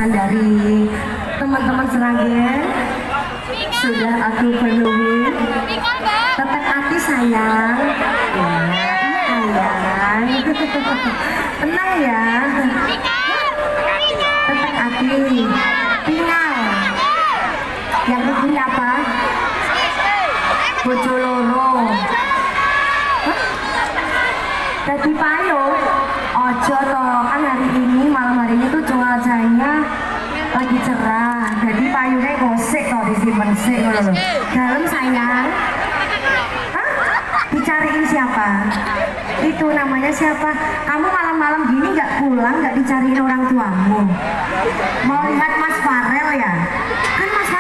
dari teman-teman Sragen sudah aku penuhi. Tetap hati sayang, sayang. Tenang ya. Tetap hati. Tinggal. Yang ini apa? Bojo loro. Jadi payung. Ojo toh, kan hari ini malam hari ini tuh cuacanya lagi cerah, jadi payungnya gosek toh disimpan sik loh. Dalam sayang, hah? Dicariin siapa? Itu namanya siapa? Kamu malam-malam gini nggak pulang, nggak dicariin orang tuamu? Mau lihat Mas Farel ya? Kan Mas